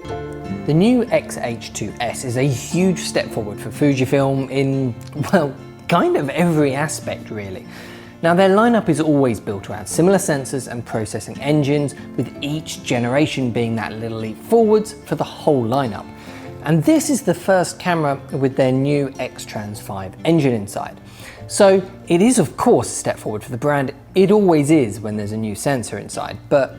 The new X-H2s is a huge step forward for Fujifilm in, well, kind of every aspect really. Now their lineup is always built around similar sensors and processing engines, with each generation being that little leap forwards for the whole lineup. And this is the first camera with their new X-Trans 5 engine inside. So it is of course a step forward for the brand. It always is when there's a new sensor inside. But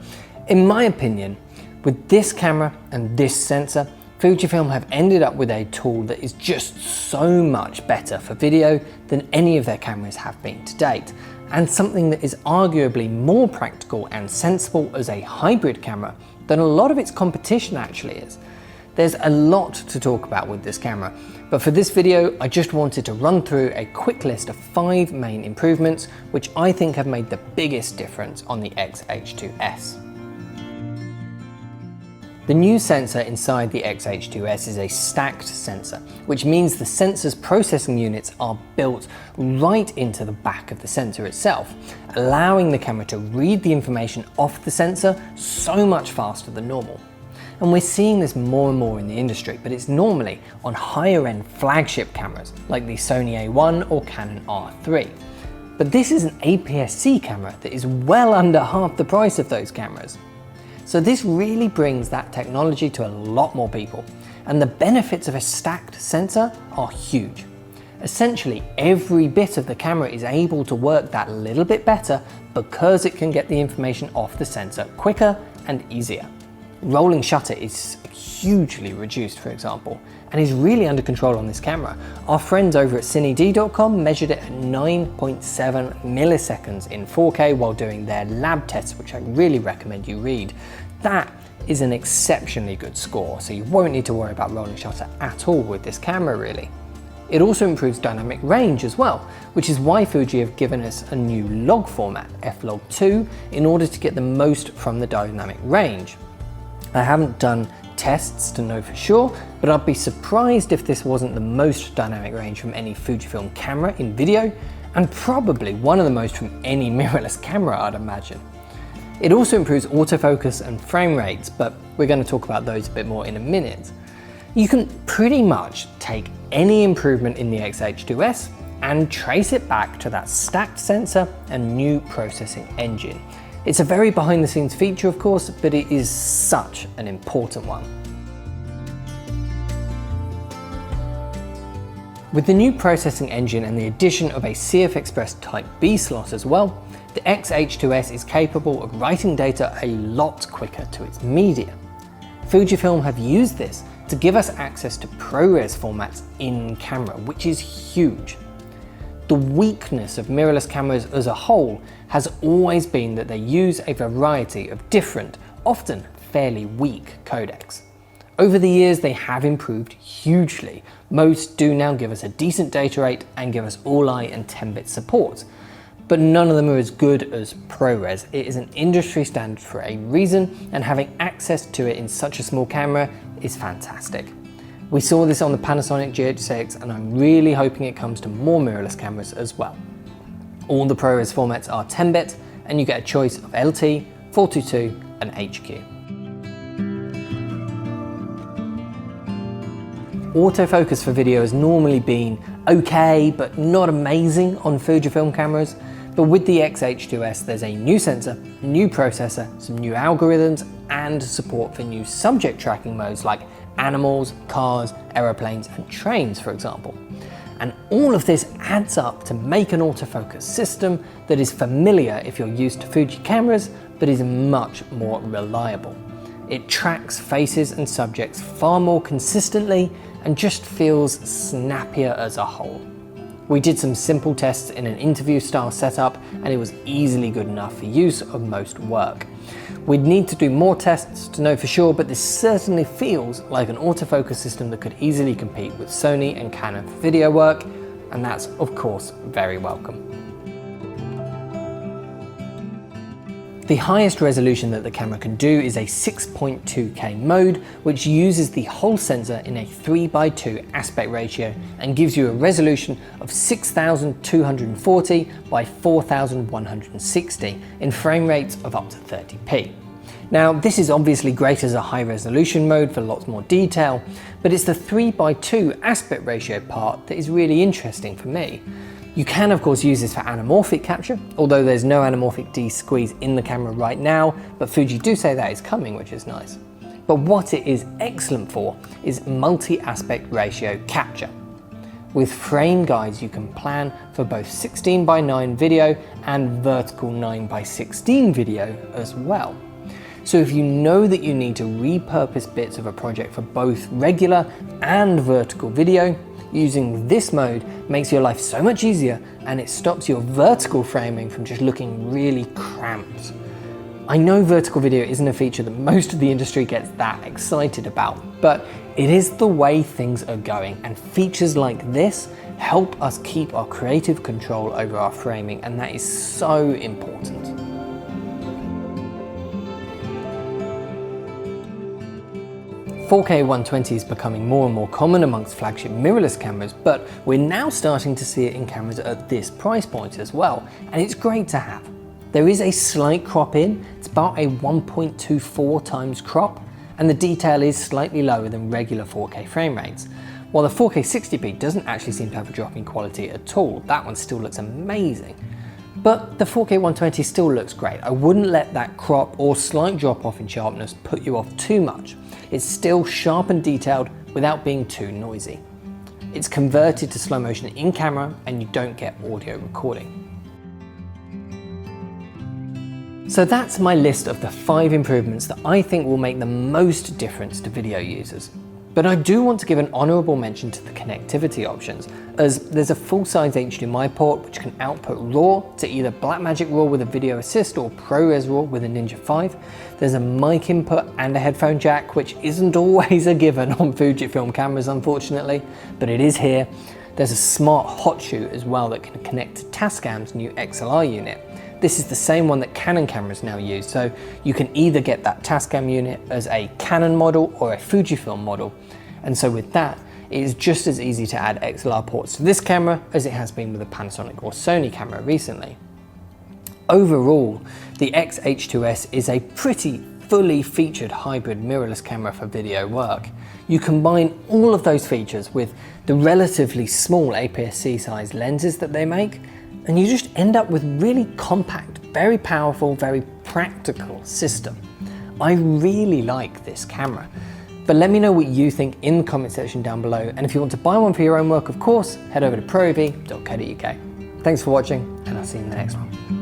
in my opinion, with this camera and this sensor, Fujifilm have ended up with a tool that is just so much better for video than any of their cameras have been to date, and something that is arguably more practical and sensible as a hybrid camera than a lot of its competition actually is. There's a lot to talk about with this camera, but for this video I just wanted to run through a quick list of 5 main improvements which I think have made the biggest difference on the X-H2s. The new sensor inside the X-H2s is a stacked sensor, which means the sensor's processing units are built right into the back of the sensor itself, allowing the camera to read the information off the sensor so much faster than normal. And we're seeing this more and more in the industry, but it's normally on higher end flagship cameras like the Sony A1 or Canon R3. But this is an APS-C camera that is well under half the price of those cameras. So this really brings that technology to a lot more people, and the benefits of a stacked sensor are huge. Essentially, every bit of the camera is able to work that little bit better because it can get the information off the sensor quicker and easier. Rolling shutter is hugely reduced, for example, and is really under control on this camera. Our friends over at cined.com measured it at 9.7 milliseconds in 4K while doing their lab tests, which I really recommend you read. That is an exceptionally good score, so you won't need to worry about rolling shutter at all with this camera really. It also improves dynamic range as well, which is why Fuji have given us a new log format, f-log2, in order to get the most from the dynamic range. I haven't done tests to know for sure, but I'd be surprised if this wasn't the most dynamic range from any Fujifilm camera in video, and probably one of the most from any mirrorless camera I'd imagine. It also improves autofocus and frame rates, but we're going to talk about those a bit more in a minute. You can pretty much take any improvement in the X-H2s and trace it back to that stacked sensor and new processing engine. It's a very behind the scenes feature of course, but it is such an important one. With the new processing engine and the addition of a CF Express Type B slot as well, the X-H2s is capable of writing data a lot quicker to its media. Fujifilm have used this to give us access to ProRes formats in camera, which is huge. The weakness of mirrorless cameras as a whole has always been that they use a variety of different, often fairly weak codecs. Over the years they have improved hugely. Most do now give us a decent data rate and give us all-I and 10-bit support, but none of them are as good as ProRes. It is an industry standard for a reason, and having access to it in such a small camera is fantastic. We saw this on the Panasonic GH6, and I'm really hoping it comes to more mirrorless cameras as well. All the ProRes formats are 10-bit, and you get a choice of LT, 422, and HQ. Autofocus for video has normally been okay, but not amazing on Fujifilm cameras. But with the X-H2s, there's a new sensor, new processor, some new algorithms, and support for new subject tracking modes like animals, cars, aeroplanes, and trains, for example. And all of this adds up to make an autofocus system that is familiar if you're used to Fuji cameras, but is much more reliable. It tracks faces and subjects far more consistently and just feels snappier as a whole. We did some simple tests in an interview style setup, and it was easily good enough for use of most work. We'd need to do more tests to know for sure, but this certainly feels like an autofocus system that could easily compete with Sony and Canon for video work, and that's of course very welcome. The highest resolution that the camera can do is a 6.2K mode, which uses the whole sensor in a 3:2 aspect ratio and gives you a resolution of 6240 by 4160 in frame rates of up to 30p. Now, this is obviously great as a high resolution mode for lots more detail, but it's the 3:2 aspect ratio part that is really interesting for me. You can of course use this for anamorphic capture, although there's no anamorphic D-squeeze in the camera right now, but Fuji do say that is coming, which is nice. But what it is excellent for is multi-aspect ratio capture. With frame guides you can plan for both 16:9 video and vertical 9:16 video as well. So if you know that you need to repurpose bits of a project for both regular and vertical video, using this mode makes your life so much easier, and it stops your vertical framing from just looking really cramped. I know vertical video isn't a feature that most of the industry gets that excited about, but it is the way things are going, and features like this help us keep our creative control over our framing, and that is so important. 4K 120 is becoming more and more common amongst flagship mirrorless cameras, but we're now starting to see it in cameras at this price point as well, and it's great to have. There is a slight crop in, it's about a 1.24 times crop, and the detail is slightly lower than regular 4K frame rates. While the 4K 60p doesn't actually seem to have a drop in quality at all, that one still looks amazing. But the 4K 120 still looks great. I wouldn't let that crop or slight drop off in sharpness put you off too much. It's still sharp and detailed without being too noisy. It's converted to slow motion in camera, and you don't get audio recording. So that's my list of the 5 improvements that I think will make the most difference to video users. But I do want to give an honourable mention to the connectivity options, as there's a full-size HDMI port which can output RAW to either Blackmagic RAW with a video assist or ProRes RAW with a Ninja 5. There's a mic input and a headphone jack, which isn't always a given on Fujifilm cameras unfortunately, but it is here. There's a smart hot shoe as well that can connect to Tascam's new XLR unit. This is the same one that Canon cameras now use, so you can either get that Tascam unit as a Canon model or a Fujifilm model. And so with that, it is just as easy to add XLR ports to this camera as it has been with a Panasonic or Sony camera recently. Overall, the X-H2s is a pretty fully featured hybrid mirrorless camera for video work. You combine all of those features with the relatively small APS-C size lenses that they make, and you just end up with really compact, very powerful, very practical system. I really like this camera, but let me know what you think in the comment section down below, and if you want to buy one for your own work, of course, head over to prorev.co.uk. Thanks for watching, and I'll see you in the next one.